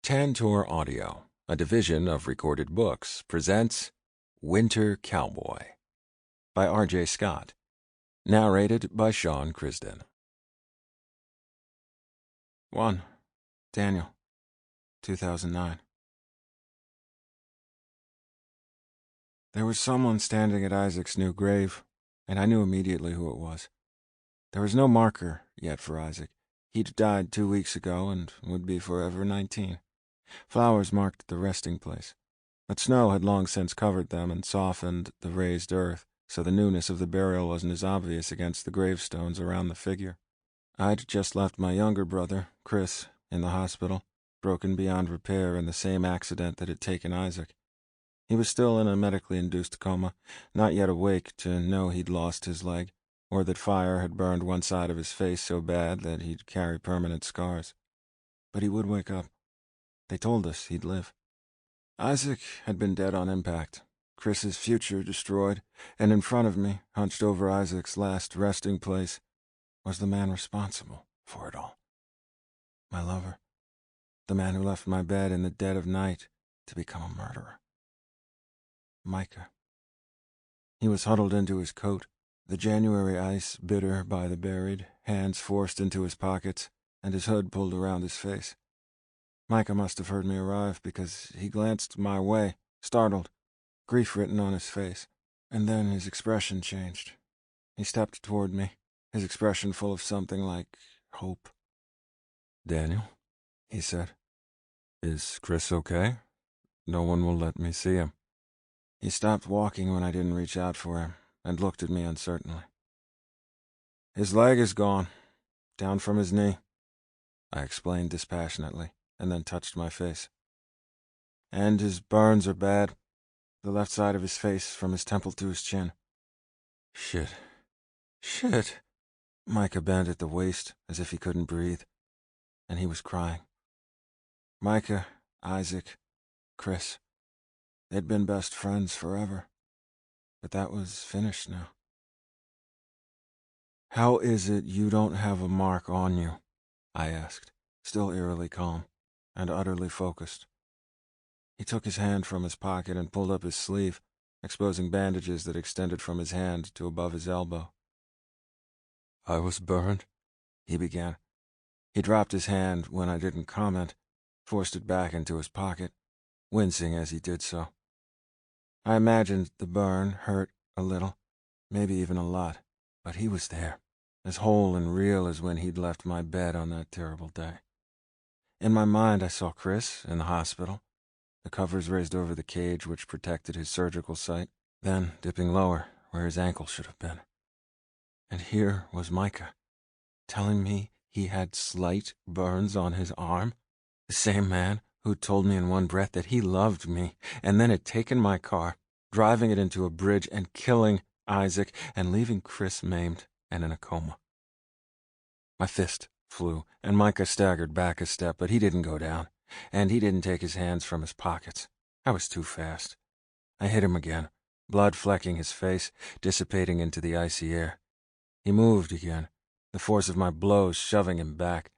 Tantor Audio, a division of Recorded Books, presents Winter Cowboy by R.J. Scott, narrated by Sean Crisden. 1. Daniel, 2009. There was someone standing at Isaac's new grave, and I knew immediately who it was. There was no marker yet for Isaac. He'd died 2 weeks ago and would be forever 19. Flowers marked the resting place, but snow had long since covered them and softened the raised earth, so the newness of the burial wasn't as obvious against the gravestones around the figure. I'd just left my younger brother, Chris, in the hospital, broken beyond repair in the same accident that had taken Isaac. He was still in a medically induced coma, not yet awake to know he'd lost his leg, or that fire had burned one side of his face so bad that he'd carry permanent scars. But he would wake up. They told us he'd live. Isaac had been dead on impact, Chris's future destroyed, and in front of me, hunched over Isaac's last resting place, was the man responsible for it all. My lover. The man who left my bed in the dead of night to become a murderer. Micah. He was huddled into his coat, the January ice bitter by the buried, hands forced into his pockets, and his hood pulled around his face. Micah must have heard me arrive because he glanced my way, startled, grief written on his face, and then his expression changed. He stepped toward me, his expression full of something like hope. "Daniel," he said, "is Chris okay? No one will let me see him." He stopped walking when I didn't reach out for him and looked at me uncertainly. "His leg is gone, down from his knee," I explained dispassionately, and then touched my face. "And his burns are bad, the left side of his face from his temple to his chin." Shit. Micah bent at the waist as if he couldn't breathe, and he was crying. Micah, Isaac, Chris, they'd been best friends forever, but that was finished now. "How is it you don't have a mark on you?" I asked, still eerily calm and utterly focused. He took his hand from his pocket and pulled up his sleeve, exposing bandages that extended from his hand to above his elbow. "I was burned," he began. He dropped his hand when I didn't comment, forced it back into his pocket, wincing as he did so. I imagined the burn hurt a little, maybe even a lot, but he was there, as whole and real as when he'd left my bed on that terrible day. In my mind, I saw Chris in the hospital, the covers raised over the cage which protected his surgical site, then dipping lower where his ankle should have been. And here was Micah, telling me he had slight burns on his arm, the same man who'd told me in one breath that he loved me, and then had taken my car, driving it into a bridge and killing Isaac and leaving Chris maimed and in a coma. My fist flew, and Micah staggered back a step, but he didn't go down, and he didn't take his hands from his pockets. I was too fast. I hit him again, blood flecking his face, dissipating into the icy air. He moved again, the force of my blows shoving him back.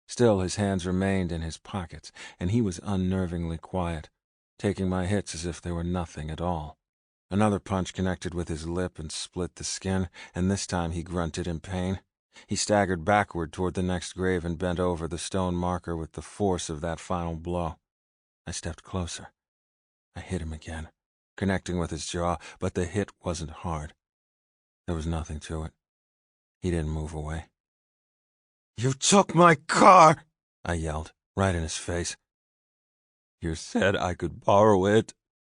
Still his hands remained in his pockets, and he was unnervingly quiet, taking my hits as if they were nothing at all. Another punch connected with his lip and split the skin, and this time he grunted in pain. He staggered backward toward the next grave and bent over the stone marker with the force of that final blow. I stepped closer. I hit him again, connecting with his jaw, but the hit wasn't hard. There was nothing to it. He didn't move away. "You took my car!" I yelled, right in his face. "You said I could borrow it,"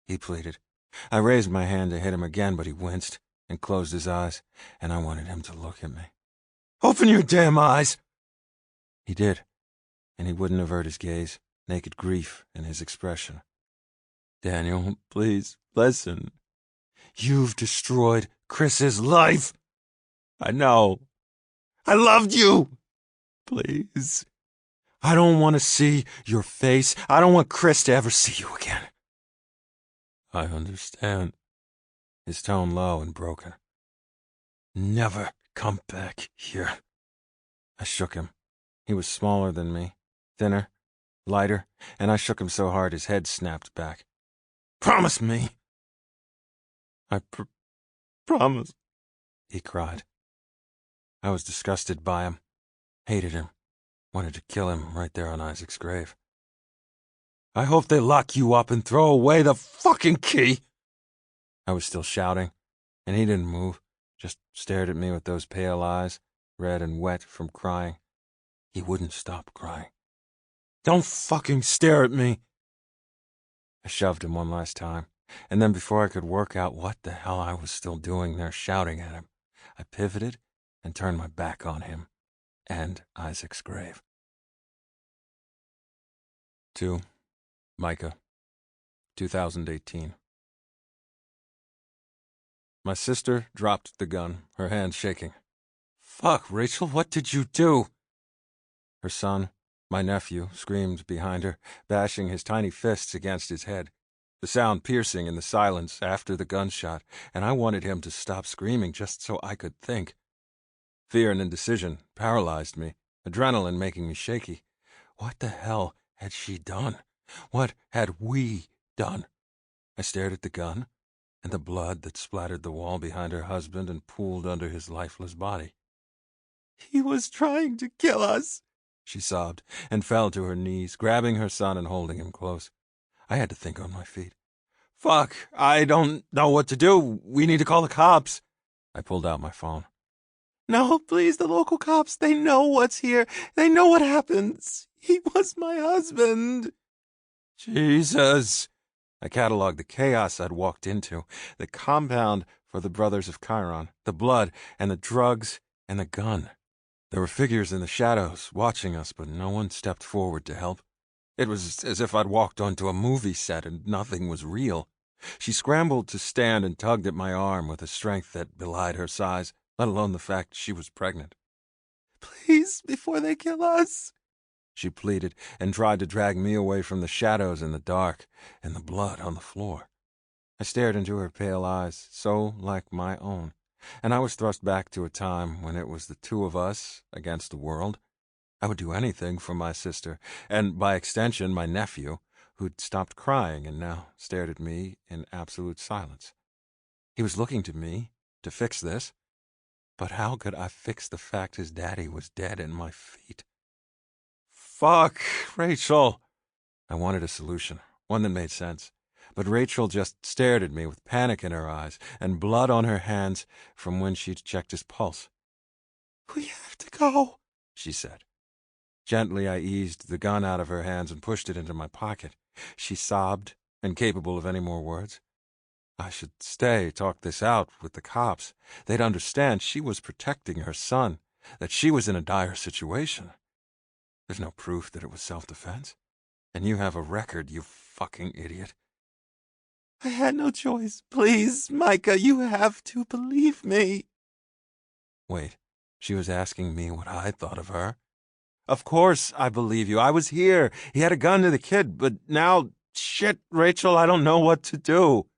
he pleaded. I raised my hand to hit him again, but he winced and closed his eyes, and I wanted him to look at me. "Open your damn eyes!" He did, and he wouldn't avert his gaze, naked grief in his expression. "Daniel, please, listen. You've destroyed Chris's life. I know. I loved you. Please. I don't want to see your face. I don't want Chris to ever see you again." "I understand," his tone low and broken. "Never come back here." I shook him. He was smaller than me, thinner, Lighter, and I shook him so hard his head snapped back. "Promise me!" "I promise," he cried. I was disgusted by him, hated him, wanted to kill him right there on Isaac's grave. "I hope they lock you up and throw away the fucking key!" I was still shouting, and he didn't move, just stared at me with those pale eyes, red and wet from crying. He wouldn't stop crying. "Don't fucking stare at me!" I shoved him one last time, and then before I could work out what the hell I was still doing there shouting at him, I pivoted and turned my back on him and Isaac's grave. 2. Micah, 2018. My sister dropped the gun, her hand shaking. "Fuck, Rachel, what did you do?" Her son, my nephew, screamed behind her, bashing his tiny fists against his head, the sound piercing in the silence after the gunshot, and I wanted him to stop screaming just so I could think. Fear and indecision paralyzed me, adrenaline making me shaky. What the hell had she done? What had we done? I stared at the gun and the blood that splattered the wall behind her husband and pooled under his lifeless body. "He was trying to kill us," she sobbed, and fell to her knees, grabbing her son and holding him close. I had to think on my feet. "Fuck, I don't know what to do. We need to call the cops." I pulled out my phone. "No, please, the local cops. They know what's here. They know what happens. He was my husband." Jesus. I cataloged the chaos I'd walked into, the compound for the Brothers of Chiron, the blood and the drugs and the gun. There were figures in the shadows watching us, but no one stepped forward to help. It was as if I'd walked onto a movie set and nothing was real. She scrambled to stand and tugged at my arm with a strength that belied her size, let alone the fact she was pregnant. "Please, before they kill us," she pleaded, and tried to drag me away from the shadows and the dark and the blood on the floor. I stared into her pale eyes, so like my own, and I was thrust back to a time when it was the two of us against the world. I would do anything for my sister, and by extension my nephew, who'd stopped crying and now stared at me in absolute silence. He was looking to me to fix this, but how could I fix the fact his daddy was dead at my feet? "Fuck, Rachel." I wanted a solution, one that made sense. But Rachel just stared at me with panic in her eyes and blood on her hands from when she'd checked his pulse. "We have to go," she said. Gently I eased the gun out of her hands and pushed it into my pocket. She sobbed, incapable of any more words. I should stay, talk this out with the cops. They'd understand she was protecting her son, that she was in a dire situation. There's no proof that it was self-defense. And you have a record, you fucking idiot. "I had no choice. Please, Micah, you have to believe me." Wait, she was asking me what I thought of her? "Of course I believe you. I was here. He had a gun to the kid, but now, shit, Rachel, I don't know what to do."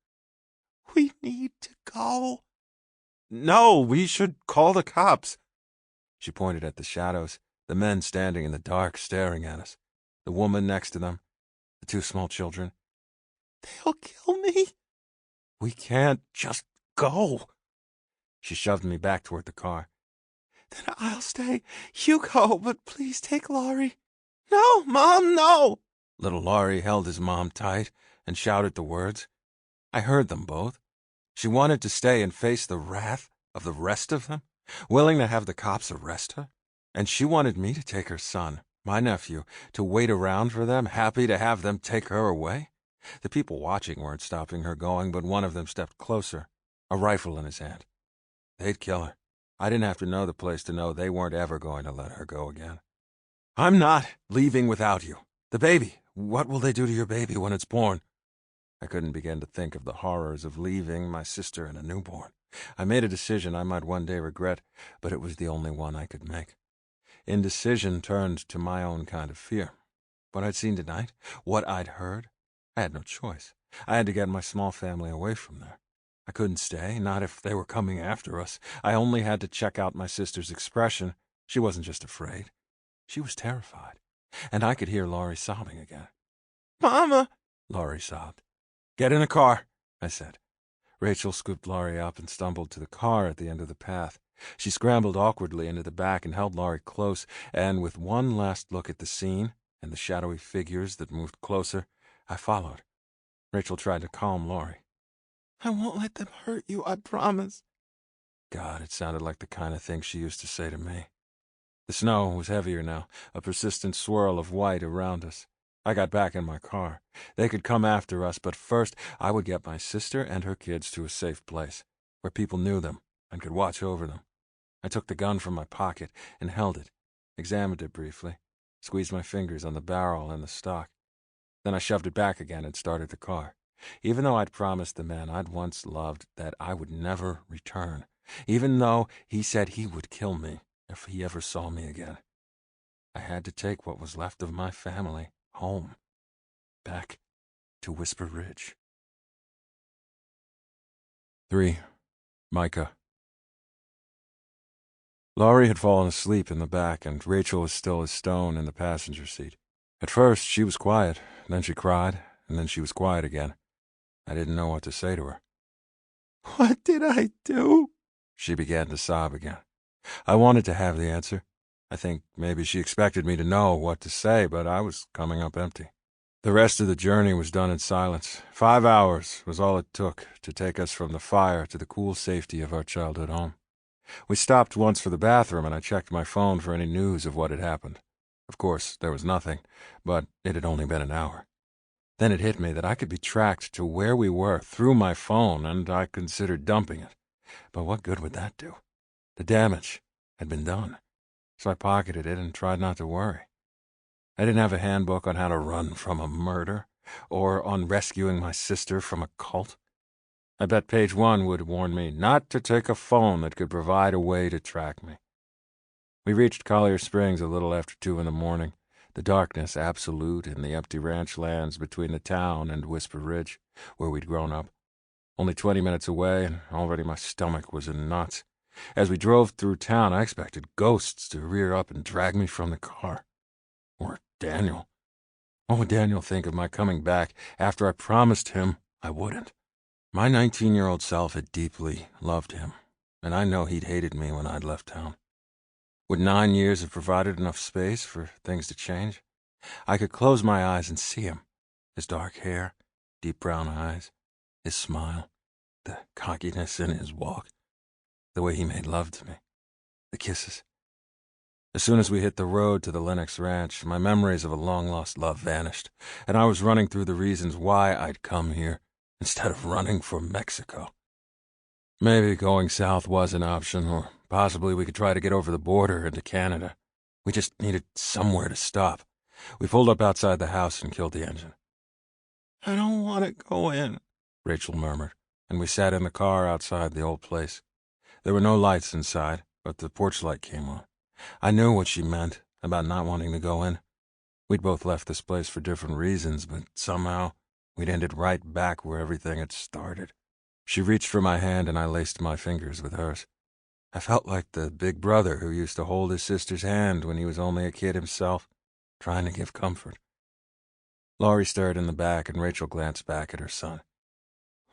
"We need to go." "No, we should call the cops." She pointed at the shadows, the men standing in the dark staring at us, the woman next to them, the two small children. "They'll kill me." "We can't just go." She shoved me back toward the car. "Then I'll stay. You go, but please take Laurie." "No, Mom, no." Little Laurie held his mom tight and shouted the words. I heard them both. She wanted to stay and face the wrath of the rest of them, willing to have the cops arrest her. And she wanted me to take her son, my nephew, to wait around for them, happy to have them take her away. The people watching weren't stopping her going, but one of them stepped closer, a rifle in his hand. They'd kill her. I didn't have to know the place to know they weren't ever going to let her go again. "I'm not leaving without you. The baby. What will they do to your baby when it's born?" I couldn't begin to think of the horrors of leaving my sister and a newborn. I made a decision I might one day regret, but it was the only one I could make. Indecision turned to my own kind of fear. What I'd seen tonight, what I'd heard, I had no choice. I had to get my small family away from there. I couldn't stay, not if they were coming after us. I only had to check out my sister's expression. She wasn't just afraid. She was terrified. and I could hear Laurie sobbing again. "Mama!" Laurie sobbed. "Get in the car," I said. Rachel scooped Laurie up and stumbled to the car at the end of the path. She scrambled awkwardly into the back and held Laurie close, and with one last look at the scene and the shadowy figures that moved closer, I followed. Rachel tried to calm Laurie. "I won't let them hurt you, I promise." God, it sounded like the kind of thing she used to say to me. The snow was heavier now, a persistent swirl of white around us. I got back in my car. They could come after us, but first I would get my sister and her kids to a safe place, where people knew them and could watch over them. I took the gun from my pocket and held it, examined it briefly, squeezed my fingers on the barrel and the stock. Then I shoved it back again and started the car. Even though I'd promised the man I'd once loved that I would never return, even though he said he would kill me if he ever saw me again, I had to take what was left of my family home, back to Whisper Ridge. 3. Micah. Laurie had fallen asleep in the back, and Rachel was still as stone in the passenger seat. At first, she was quiet, then she cried, and then she was quiet again. I didn't know what to say to her. "What did I do?" She began to sob again. I wanted to have the answer. I think maybe she expected me to know what to say, but I was coming up empty. The rest of the journey was done in silence. 5 hours was all it took to take us from the fire to the cool safety of our childhood home. We stopped once for the bathroom, and I checked my phone for any news of what had happened. Of course, there was nothing, but it had only been an hour. Then it hit me that I could be tracked to where we were through my phone, and I considered dumping it. But what good would that do? The damage had been done, so I pocketed it and tried not to worry. I didn't have a handbook on how to run from a murder, or on rescuing my sister from a cult. I bet page 1 would warn me not to take a phone that could provide a way to track me. We reached Collier Springs a little after 2 in the morning, the darkness absolute in the empty ranch lands between the town and Whisper Ridge, where we'd grown up. Only 20 minutes away, and already my stomach was in knots. As we drove through town, I expected ghosts to rear up and drag me from the car. Or Daniel. What would Daniel think of my coming back after I promised him I wouldn't? My 19-year-old self had deeply loved him, and I know he'd hated me when I'd left town. Would 9 years have provided enough space for things to change? I could close my eyes and see him. His dark hair, deep brown eyes, his smile, the cockiness in his walk, the way he made love to me, the kisses. As soon as we hit the road to the Lennox ranch, my memories of a long-lost love vanished, and I was running through the reasons why I'd come here instead of running for Mexico. Maybe going south was an option, or possibly we could try to get over the border into Canada. We just needed somewhere to stop. We pulled up outside the house and killed the engine. "I don't want to go in," Rachel murmured, and we sat in the car outside the old place. There were no lights inside, but the porch light came on. I knew what she meant about not wanting to go in. We'd both left this place for different reasons, but somehow we'd ended right back where everything had started. She reached for my hand, and I laced my fingers with hers. I felt like the big brother who used to hold his sister's hand when he was only a kid himself, trying to give comfort. Laurie stirred in the back, and Rachel glanced back at her son.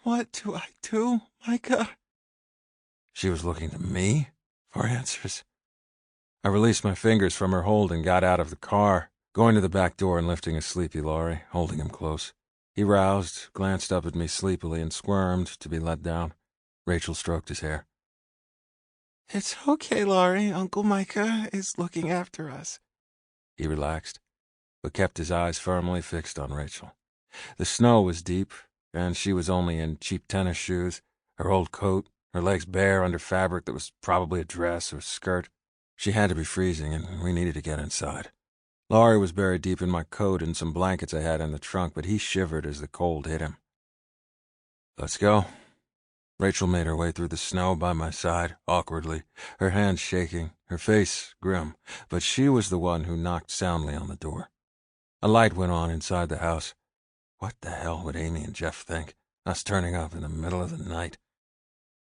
"What do I do, Micah?" She was looking to me for answers. I released my fingers from her hold and got out of the car, going to the back door and lifting a sleepy Laurie, holding him close. He roused, glanced up at me sleepily, and squirmed to be let down. Rachel stroked his hair. "It's okay, Laurie. Uncle Micah is looking after us." He relaxed, but kept his eyes firmly fixed on Rachel. The snow was deep, and she was only in cheap tennis shoes, her old coat, her legs bare under fabric that was probably a dress or skirt. She had to be freezing, and we needed to get inside. Laurie was buried deep in my coat and some blankets I had in the trunk, but he shivered as the cold hit him. "Let's go." Rachel made her way through the snow by my side, awkwardly, her hands shaking, her face grim, but she was the one who knocked soundly on the door. A light went on inside the house. What the hell would Amy and Jeff think, us turning up in the middle of the night?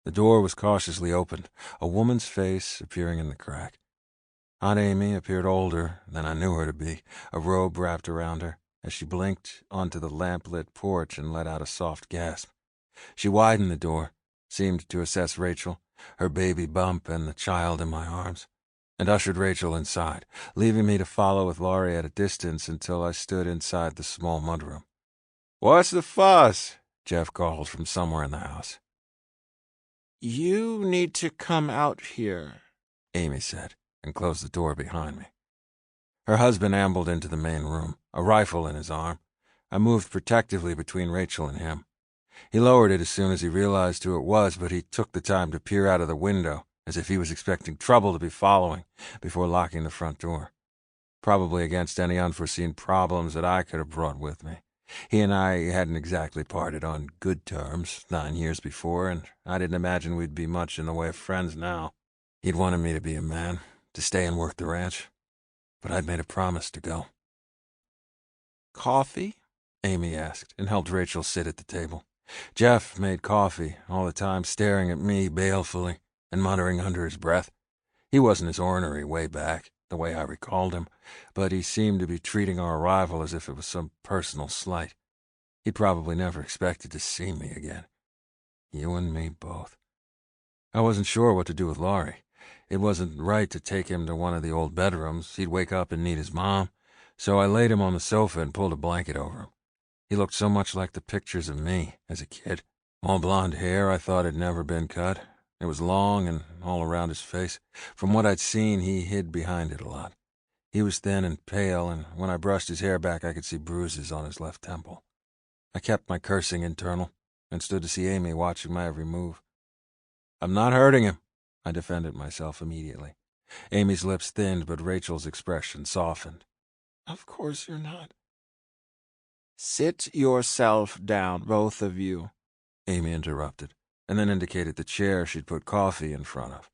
The door was cautiously opened, a woman's face appearing in the crack. Aunt Amy appeared older than I knew her to be, a robe wrapped around her, as she blinked onto the lamp-lit porch and let out a soft gasp. She widened the door, seemed to assess Rachel, her baby bump, and the child in my arms, and ushered Rachel inside, leaving me to follow with Laurie at a distance until I stood inside the small mudroom. "What's the fuss?" Jeff called from somewhere in the house. "You need to come out here," Amy said, and closed the door behind me. Her husband ambled into the main room, a rifle in his arm. I moved protectively between Rachel and him. He lowered it as soon as he realized who it was, but he took the time to peer out of the window, as if he was expecting trouble to be following, before locking the front door. Probably against any unforeseen problems that I could have brought with me. He and I hadn't exactly parted on good terms 9 years before, and I didn't imagine we'd be much in the way of friends now. He'd wanted me to be a man, to stay and work the ranch, but I'd made a promise to go. "Coffee?" Amy asked, and helped Rachel sit at the table. Jeff made coffee, all the time staring at me balefully and muttering under his breath. He wasn't as ornery way back, the way I recalled him, but he seemed to be treating our arrival as if it was some personal slight. He'd probably never expected to see me again. You and me both. I wasn't sure what to do with Laurie. It wasn't right to take him to one of the old bedrooms. He'd wake up and need his mom, so I laid him on the sofa and pulled a blanket over him. He looked so much like the pictures of me as a kid. All blonde hair I thought had never been cut. It was long and all around his face. From what I'd seen, he hid behind it a lot. He was thin and pale, and when I brushed his hair back, I could see bruises on his left temple. I kept my cursing internal and stood to see Amy watching my every move. "I'm not hurting him," I defended myself immediately. Amy's lips thinned, but Rachel's expression softened. "Of course you're not." "Sit yourself down, both of you," Amy interrupted, and then indicated the chair she'd put coffee in front of.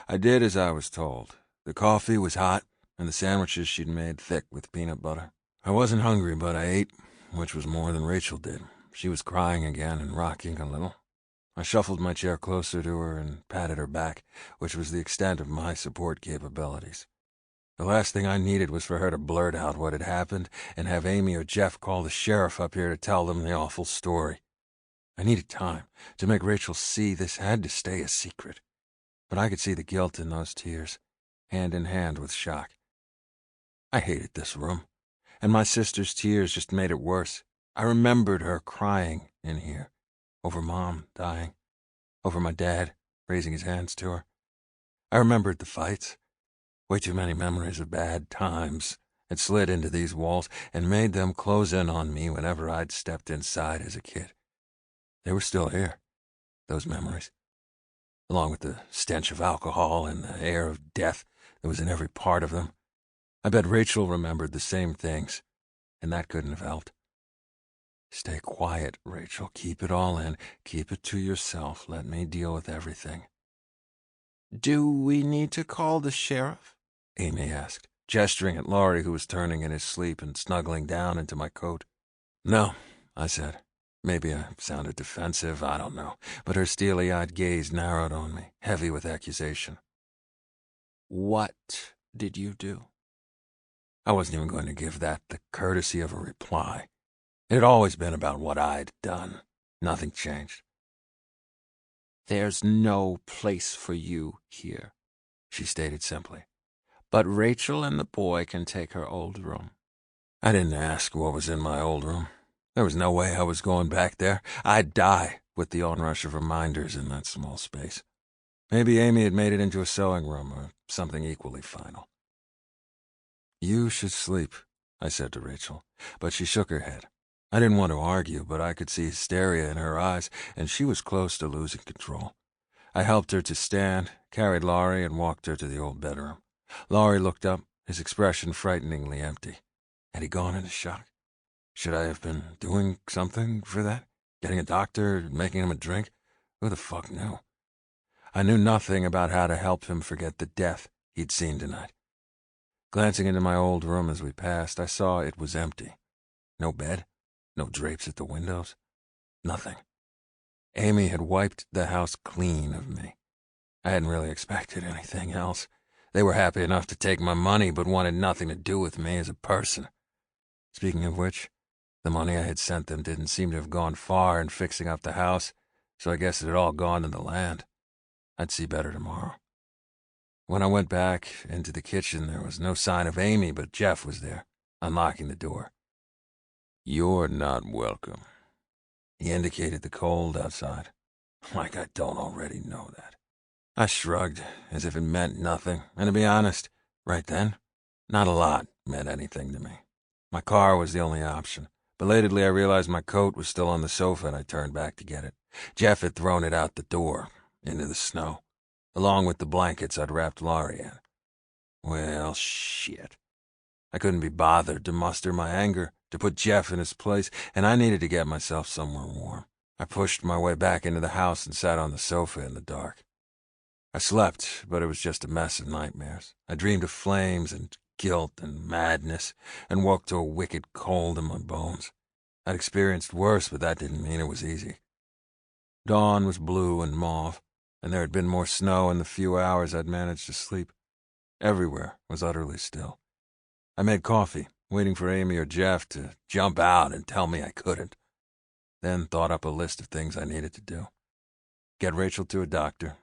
I did as I was told. The coffee was hot, and the sandwiches she'd made thick with peanut butter. I wasn't hungry, but I ate, which was more than Rachel did. She was crying again and rocking a little. I shuffled my chair closer to her and patted her back, which was the extent of my support capabilities. The last thing I needed was for her to blurt out what had happened and have Amy or Jeff call the sheriff up here to tell them the awful story. I needed time to make Rachel see this had to stay a secret. But I could see the guilt in those tears, hand in hand with shock. I hated this room, and my sister's tears just made it worse. I remembered her crying in here, over Mom dying, over my dad raising his hands to her. I remembered the fights. Way too many memories of bad times had slid into these walls and made them close in on me whenever I'd stepped inside as a kid. They were still here, those memories, along with the stench of alcohol and the air of death that was in every part of them. I bet Rachel remembered the same things, and that couldn't have helped. "Stay quiet, Rachel. Keep it all in. Keep it to yourself. Let me deal with everything." "Do we need to call the sheriff?" Amy asked, gesturing at Laurie, who was turning in his sleep and snuggling down into my coat. "No," I said. Maybe I sounded defensive, I don't know, but her steely-eyed gaze narrowed on me, heavy with accusation. "What did you do?" I wasn't even going to give that the courtesy of a reply. It had always been about what I'd done. Nothing changed. "There's no place for you here," she stated simply. "But Rachel and the boy can take her old room." I didn't ask what was in my old room. There was no way I was going back there. I'd die with the onrush of reminders in that small space. Maybe Amy had made it into a sewing room or something equally final. "You should sleep," I said to Rachel, but she shook her head. I didn't want to argue, but I could see hysteria in her eyes, and she was close to losing control. I helped her to stand, carried Laurie, and walked her to the old bedroom. Laurie looked up, his expression frighteningly empty. Had he gone into shock? Should I have been doing something for that? Getting a doctor, making him a drink? Who the fuck knew? I knew nothing about how to help him forget the death he'd seen tonight. Glancing into my old room as we passed, I saw it was empty. No bed, no drapes at the windows, nothing. Amy had wiped the house clean of me. I hadn't really expected anything else. They were happy enough to take my money, but wanted nothing to do with me as a person. Speaking of which, the money I had sent them didn't seem to have gone far in fixing up the house, so I guess it had all gone to the land. I'd see better tomorrow. When I went back into the kitchen, there was no sign of Amy, but Jeff was there, unlocking the door. "You're not welcome." He indicated the cold outside. Like I don't already know that. I shrugged, as if it meant nothing, and to be honest, right then, not a lot meant anything to me. My car was the only option. Belatedly, I realized my coat was still on the sofa, and I turned back to get it. Jeff had thrown it out the door, into the snow, along with the blankets I'd wrapped Laurie in. Well, shit. I couldn't be bothered to muster my anger, to put Jeff in his place, and I needed to get myself somewhere warm. I pushed my way back into the house and sat on the sofa in the dark. I slept, but it was just a mess of nightmares. I dreamed of flames and guilt and madness, and woke to a wicked cold in my bones. I'd experienced worse, but that didn't mean it was easy. Dawn was blue and mauve, and there had been more snow in the few hours I'd managed to sleep. Everywhere was utterly still. I made coffee, waiting for Amy or Jeff to jump out and tell me I couldn't. Then thought up a list of things I needed to do. Get Rachel to a doctor,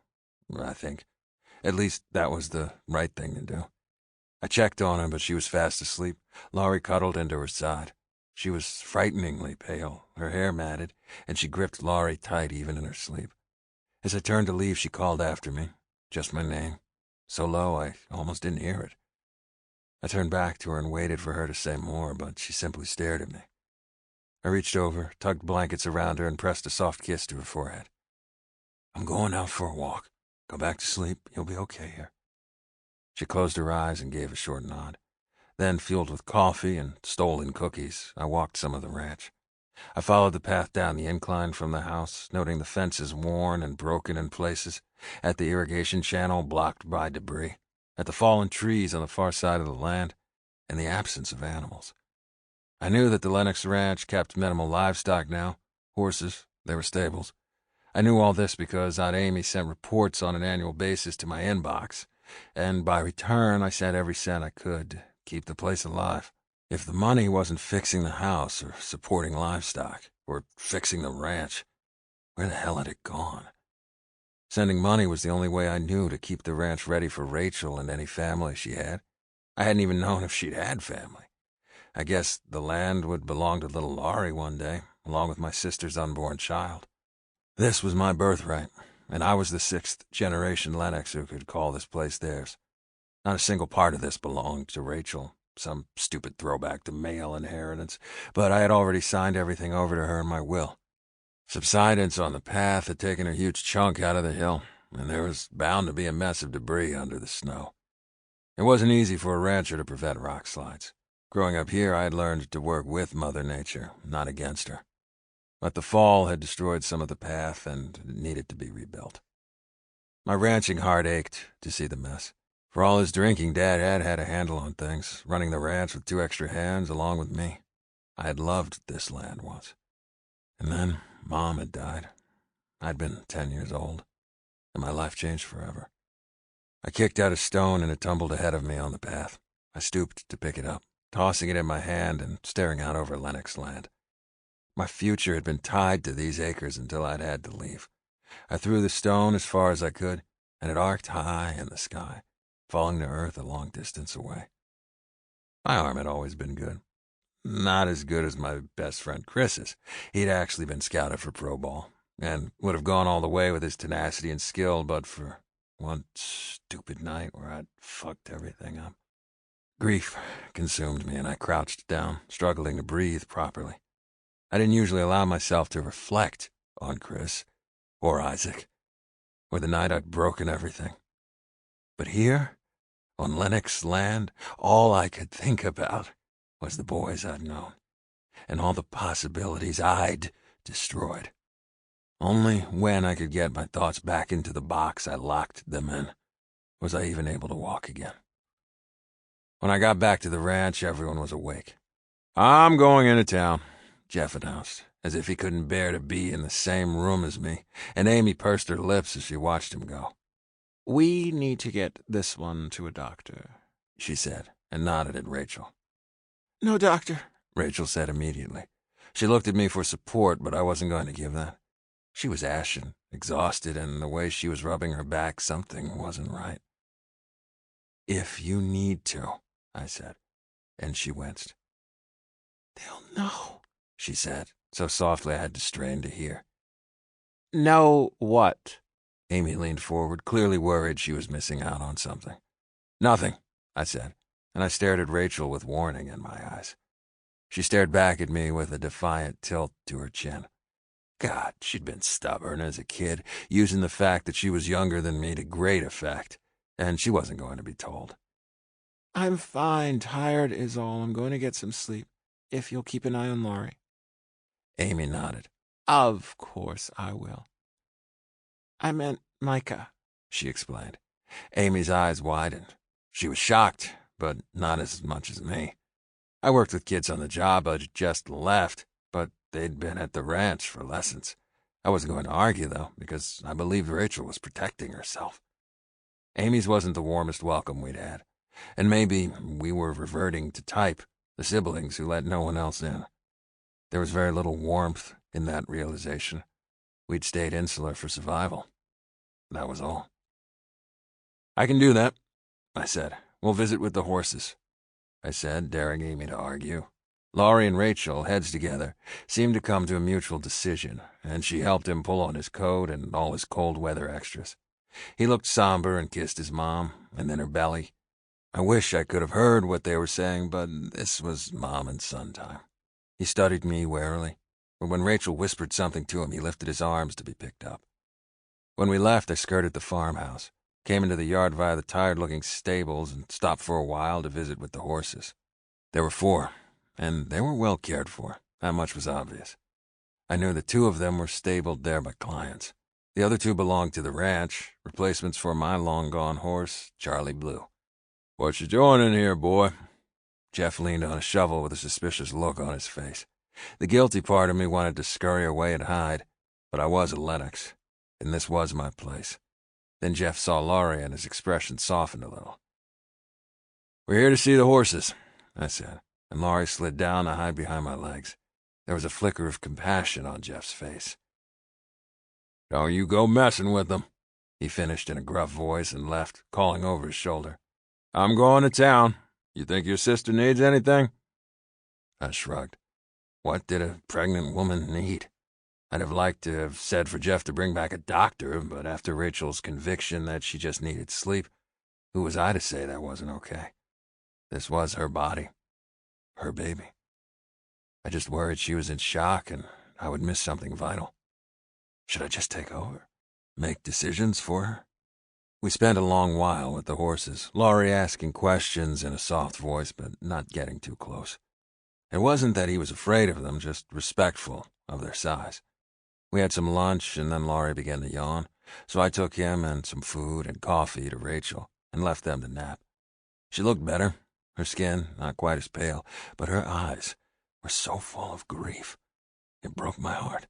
I think. At least that was the right thing to do. I checked on her, but she was fast asleep. Laurie cuddled into her side. She was frighteningly pale, her hair matted, and she gripped Laurie tight even in her sleep. As I turned to leave, she called after me, just my name, so low I almost didn't hear it. I turned back to her and waited for her to say more, but she simply stared at me. I reached over, tugged blankets around her, and pressed a soft kiss to her forehead. "I'm going out for a walk. Go back to sleep. You'll be okay here." She closed her eyes and gave a short nod. Then, fueled with coffee and stolen cookies, I walked some of the ranch. I followed the path down the incline from the house, noting the fences worn and broken in places, at the irrigation channel blocked by debris, at the fallen trees on the far side of the land, and the absence of animals. I knew that the Lennox ranch kept minimal livestock now. Horses, there were stables. I knew all this because Aunt Amy sent reports on an annual basis to my inbox, and by return I sent every cent I could to keep the place alive. If the money wasn't fixing the house or supporting livestock or fixing the ranch, where the hell had it gone? Sending money was the only way I knew to keep the ranch ready for Rachel and any family she had. I hadn't even known if she'd had family. I guess the land would belong to little Laurie one day, along with my sister's unborn child. This was my birthright, and I was the 6th-generation Lennox who could call this place theirs. Not a single part of this belonged to Rachel, some stupid throwback to male inheritance, but I had already signed everything over to her in my will. Subsidence on the path had taken a huge chunk out of the hill, and there was bound to be a mess of debris under the snow. It wasn't easy for a rancher to prevent rock slides. Growing up here, I had learned to work with Mother Nature, not against her. But the fall had destroyed some of the path and needed to be rebuilt. My ranching heart ached to see the mess. For all his drinking, Dad had had a handle on things, running the ranch with 2 extra hands along with me. I had loved this land once. And then Mom had died. I'd been 10 years old, and my life changed forever. I kicked out a stone and it tumbled ahead of me on the path. I stooped to pick it up, tossing it in my hand and staring out over Lennox land. My future had been tied to these acres until I'd had to leave. I threw the stone as far as I could, and it arced high in the sky, falling to earth a long distance away. My arm had always been good. Not as good as my best friend Chris's. He'd actually been scouted for pro ball, and would have gone all the way with his tenacity and skill, but for one stupid night where I'd fucked everything up. Grief consumed me, and I crouched down, struggling to breathe properly. I didn't usually allow myself to reflect on Chris, or Isaac, or the night I'd broken everything. But here, on Lennox land, all I could think about was the boys I'd known, and all the possibilities I'd destroyed. Only when I could get my thoughts back into the box I locked them in was I even able to walk again. When I got back to the ranch, everyone was awake. "I'm going into town," Jeff announced, as if he couldn't bear to be in the same room as me, and Amy pursed her lips as she watched him go. "We need to get this one to a doctor," she said, and nodded at Rachel. "No, doctor," Rachel said immediately. She looked at me for support, but I wasn't going to give that. She was ashen, exhausted, and the way she was rubbing her back, something wasn't right. "If you need to," I said, and she winced. "They'll know," she said, so softly I had to strain to hear. "Know what?" Amy leaned forward, clearly worried she was missing out on something. "Nothing," I said, and I stared at Rachel with warning in my eyes. She stared back at me with a defiant tilt to her chin. God, she'd been stubborn as a kid, using the fact that she was younger than me to great effect, and she wasn't going to be told. "I'm fine. Tired is all. I'm going to get some sleep, if you'll keep an eye on Laurie." Amy nodded. "Of course I will." "I meant Micah," she explained. Amy's eyes widened. She was shocked, but not as much as me. I worked with kids on the job I'd just left, but they'd been at the ranch for lessons. I wasn't going to argue, though, because I believed Rachel was protecting herself. Amy's wasn't the warmest welcome we'd had, and maybe we were reverting to type, the siblings who let no one else in. There was very little warmth in that realization. We'd stayed insular for survival. That was all. "I can do that," I said. "We'll visit with the horses," I said, daring Amy to argue. Laurie and Rachel, heads together, seemed to come to a mutual decision, and she helped him pull on his coat and all his cold weather extras. He looked somber and kissed his mom, and then her belly. I wish I could have heard what they were saying, but this was mom and son time. He studied me warily, but when Rachel whispered something to him, he lifted his arms to be picked up. When we left, I skirted the farmhouse, came into the yard via the tired-looking stables, and stopped for a while to visit with the horses. There were 4, and they were well cared for. That much was obvious. I knew that 2 of them were stabled there by clients. The other 2 belonged to the ranch, replacements for my long-gone horse, Charlie Blue. "What you doing in here, boy?" Jeff leaned on a shovel with a suspicious look on his face. The guilty part of me wanted to scurry away and hide, but I was a Lennox, and this was my place. Then Jeff saw Laurie, and his expression softened a little. "We're here to see the horses," I said, and Laurie slid down to hide behind my legs. There was a flicker of compassion on Jeff's face. "Don't you go messing with them," he finished in a gruff voice and left, calling over his shoulder. "I'm going to town. You think your sister needs anything?" I shrugged. What did a pregnant woman need? I'd have liked to have said for Jeff to bring back a doctor, but after Rachel's conviction that she just needed sleep, who was I to say that wasn't okay? This was her body, her baby. I just worried she was in shock and I would miss something vital. Should I just take over? Make decisions for her? We spent a long while with the horses, Laurie asking questions in a soft voice, but not getting too close. It wasn't that he was afraid of them, just respectful of their size. We had some lunch, and then Laurie began to yawn, so I took him and some food and coffee to Rachel and left them to nap. She looked better, her skin not quite as pale, but her eyes were so full of grief. It broke my heart.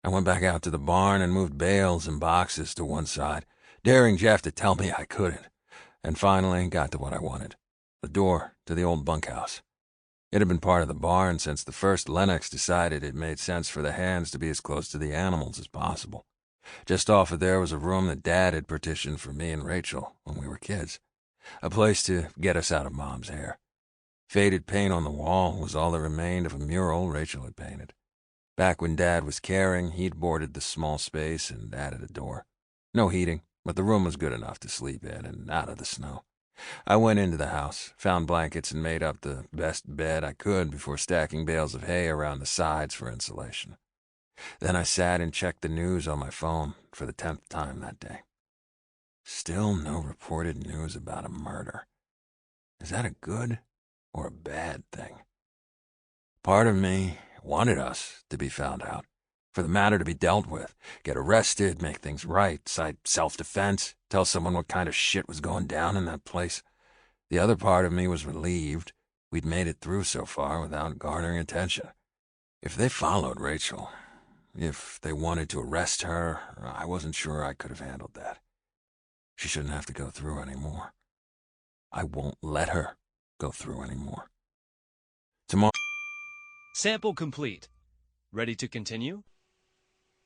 I went back out to the barn and moved bales and boxes to one side, daring Jeff to tell me I couldn't, and finally got to what I wanted, the door to the old bunkhouse. It had been part of the barn since the first Lennox decided it made sense for the hands to be as close to the animals as possible. Just off of there was a room that Dad had partitioned for me and Rachel when we were kids, a place to get us out of Mom's hair. Faded paint on the wall was all that remained of a mural Rachel had painted. Back when Dad was caring, he'd boarded the small space and added a door. No heating, but the room was good enough to sleep in and out of the snow. I went into the house, found blankets, and made up the best bed I could before stacking bales of hay around the sides for insulation. Then I sat and checked the news on my phone for the 10th time that day. Still no reported news about a murder. Is that a good or a bad thing? Part of me wanted us to be found out, for the matter to be dealt with, get arrested, make things right, cite self-defense, tell someone what kind of shit was going down in that place. The other part of me was relieved we'd made it through so far without garnering attention. If they followed Rachel, if they wanted to arrest her, I wasn't sure I could have handled that. She shouldn't have to go through anymore. I won't let her go through anymore. Tomorrow. Sample complete. Ready to continue?